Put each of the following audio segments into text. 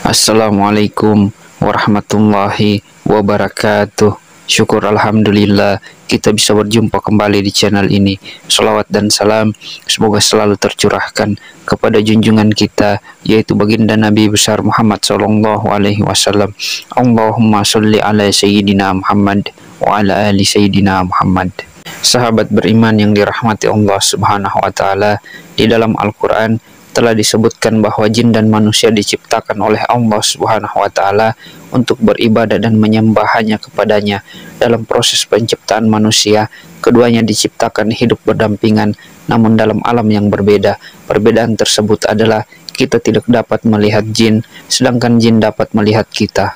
Assalamualaikum warahmatullahi wabarakatuh. Syukur alhamdulillah kita bisa berjumpa kembali di channel ini. Salawat dan salam semoga selalu tercurahkan kepada junjungan kita, yaitu baginda Nabi besar Muhammad sallallahu alaihi wasallam. Allahumma sholli ala sayyidina Muhammad wa ala ali sayyidina Muhammad. Sahabat beriman yang dirahmati Allah Subhanahu wa taala, di dalam Al-Qur'an telah disebutkan bahwa jin dan manusia diciptakan oleh Allah Subhanahu wa taala untuk beribadah dan menyembah hanya kepadanya. Dalam proses penciptaan manusia, keduanya diciptakan hidup berdampingan, namun dalam alam yang berbeda. Perbedaan tersebut adalah kita tidak dapat melihat jin, sedangkan jin dapat melihat kita.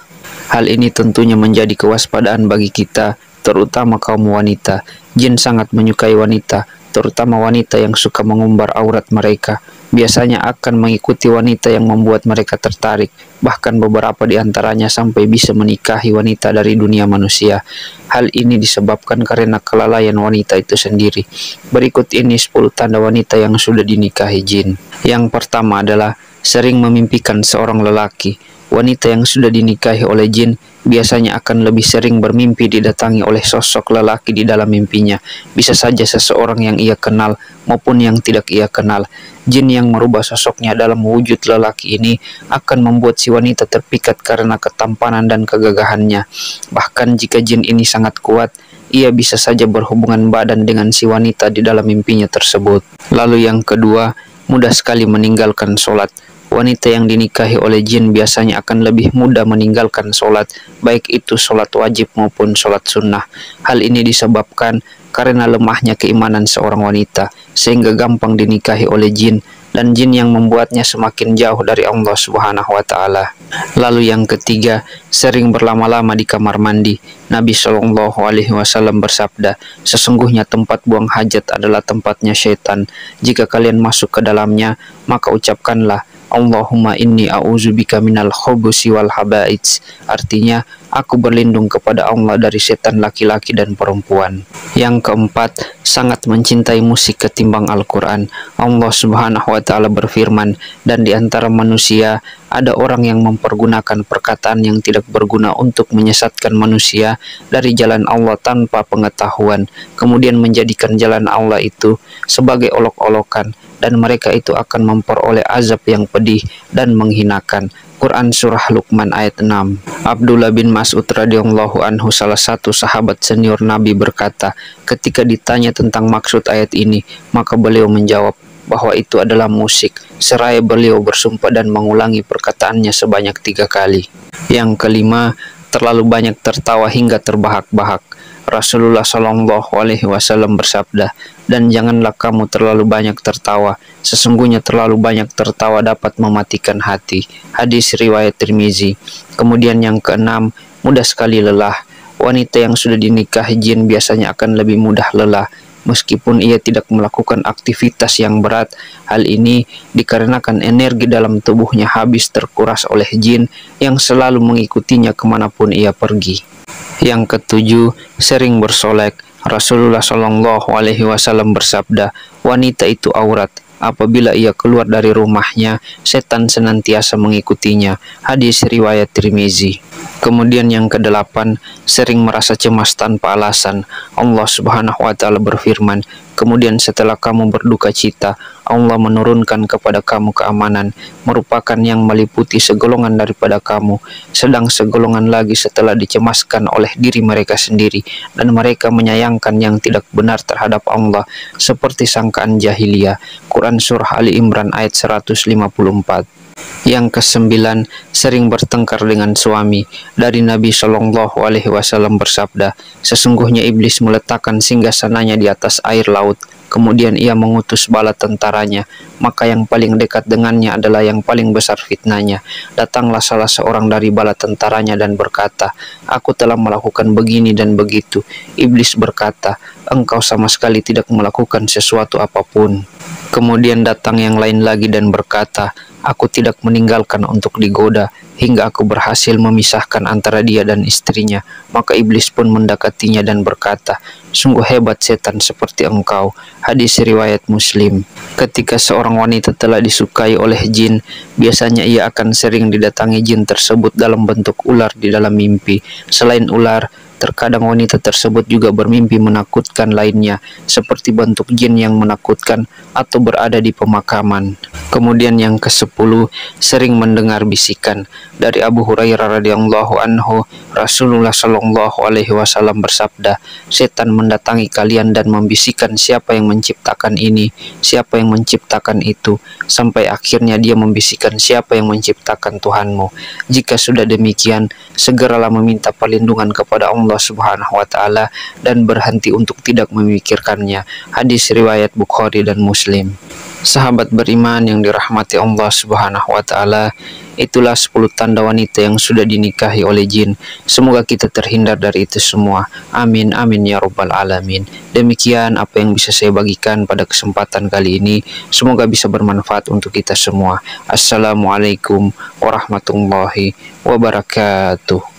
Hal ini tentunya menjadi kewaspadaan bagi kita, terutama kaum wanita. Jin sangat menyukai wanita, terutama wanita yang suka mengumbar aurat mereka. Biasanya akan mengikuti wanita yang membuat mereka tertarik, bahkan beberapa di antaranya sampai bisa menikahi wanita dari dunia manusia. Hal ini disebabkan karena kelalaian wanita itu sendiri. Berikut ini 10 tanda wanita yang sudah dinikahi jin. Yang pertama adalah sering memimpikan seorang lelaki. Wanita yang sudah dinikahi oleh jin biasanya akan lebih sering bermimpi didatangi oleh sosok lelaki di dalam mimpinya. Bisa saja seseorang yang ia kenal maupun yang tidak ia kenal. Jin yang merubah sosoknya dalam wujud lelaki ini akan membuat si wanita terpikat karena ketampanan dan kegagahannya. Bahkan jika jin ini sangat kuat, ia bisa saja berhubungan badan dengan si wanita di dalam mimpinya tersebut. Lalu yang kedua, mudah sekali meninggalkan sholat. Wanita yang dinikahi oleh jin biasanya akan lebih mudah meninggalkan sholat, baik itu sholat wajib maupun sholat sunnah. Hal ini disebabkan karena lemahnya keimanan seorang wanita, sehingga gampang dinikahi oleh jin, dan jin yang membuatnya semakin jauh dari Allah Subhanahu wa taala. Lalu yang ketiga, sering berlama-lama di kamar mandi. Nabi Shallallahu alaihi wasallam bersabda, sesungguhnya tempat buang hajat adalah tempatnya syaitan. Jika kalian masuk ke dalamnya, maka ucapkanlah, Allahumma inni a'udzubika minal khubusi wal habaits. Artinya, aku berlindung kepada Allah dari setan laki-laki dan perempuan. Yang keempat, sangat mencintai musik ketimbang Al-Quran. Allah Subhanahu wa taala berfirman, dan di antara manusia ada orang yang mempergunakan perkataan yang tidak berguna untuk menyesatkan manusia dari jalan Allah tanpa pengetahuan, kemudian menjadikan jalan Allah itu sebagai olok-olokan, dan mereka itu akan memperoleh azab yang pedih dan menghinakan. Quran Surah Luqman ayat 6. Abdullah bin Mas'ud radhiyallahu anhu, salah satu sahabat senior Nabi, berkata, ketika ditanya tentang maksud ayat ini, maka beliau menjawab bahwa itu adalah musik, seraya beliau bersumpah dan mengulangi perkataannya sebanyak 3 kali. Yang kelima, terlalu banyak tertawa hingga terbahak-bahak. Rasulullah Shallallahu alaihi wasallam bersabda, dan janganlah kamu terlalu banyak tertawa, sesungguhnya terlalu banyak tertawa dapat mematikan hati. Hadis riwayat Tirmizi. Kemudian yang keenam, mudah sekali lelah. Wanita yang sudah dinikahi jin biasanya akan lebih mudah lelah, meskipun ia tidak melakukan aktivitas yang berat. Hal ini dikarenakan energi dalam tubuhnya habis terkuras oleh jin yang selalu mengikutinya kemanapun ia pergi. Yang ketujuh, sering bersolek. Rasulullah Shallallahu alaihi wasallam bersabda, wanita itu aurat. Apabila ia keluar dari rumahnya, setan senantiasa mengikutinya. Hadis riwayat Tirmizi. Kemudian yang kedelapan, sering merasa cemas tanpa alasan. Allah Subhanahu wa taala berfirman, kemudian setelah kamu berduka cita, Allah menurunkan kepada kamu keamanan, merupakan yang meliputi segolongan daripada kamu, sedang segolongan lagi setelah dicemaskan oleh diri mereka sendiri, dan mereka menyayangkan yang tidak benar terhadap Allah, seperti sangkaan jahiliyah. Quran Surah Ali Imran ayat 154. Yang kesembilan, sering bertengkar dengan suami. Dari Nabi Shallallahu alaihi wasallam bersabda, sesungguhnya iblis meletakkan singgasananya di atas air laut, kemudian ia mengutus bala tentaranya, maka yang paling dekat dengannya adalah yang paling besar fitnahnya. Datanglah salah seorang dari bala tentaranya dan berkata, aku telah melakukan begini dan begitu. Iblis berkata, engkau sama sekali tidak melakukan sesuatu apapun. Kemudian datang yang lain lagi dan berkata, Aku tidak meninggalkan untuk digoda hingga aku berhasil memisahkan antara dia dan istrinya. Maka iblis pun mendekatinya dan berkata, "Sungguh hebat setan seperti engkau." Hadis riwayat Muslim. Ketika seorang wanita telah disukai oleh jin, biasanya ia akan sering didatangi jin tersebut dalam bentuk ular di dalam mimpi. Selain ular, terkadang wanita tersebut juga bermimpi menakutkan lainnya, seperti bentuk jin yang menakutkan atau berada di pemakaman. Kemudian yang ke-10, sering mendengar bisikan. Dari Abu Hurairah radhiyallahu anhu, Rasulullah shallallahu alaihi wasallam bersabda, "Setan mendatangi kalian dan membisikkan siapa yang menciptakan ini, siapa yang menciptakan itu, sampai akhirnya dia membisikkan siapa yang menciptakan Tuhanmu. Jika sudah demikian, segeralah meminta perlindungan kepada Allah Subhanahu wa taala dan berhenti untuk tidak memikirkannya." Hadis riwayat Bukhari dan Muslim. Sahabat beriman yang dirahmati Allah Subhanahu wa taala, itulah 10 tanda wanita yang sudah dinikahi oleh jin. Semoga kita terhindar dari itu semua. Amin amin ya rabbal alamin. Demikian apa yang bisa saya bagikan pada kesempatan kali ini. Semoga bisa bermanfaat untuk kita semua. Assalamualaikum warahmatullahi wabarakatuh.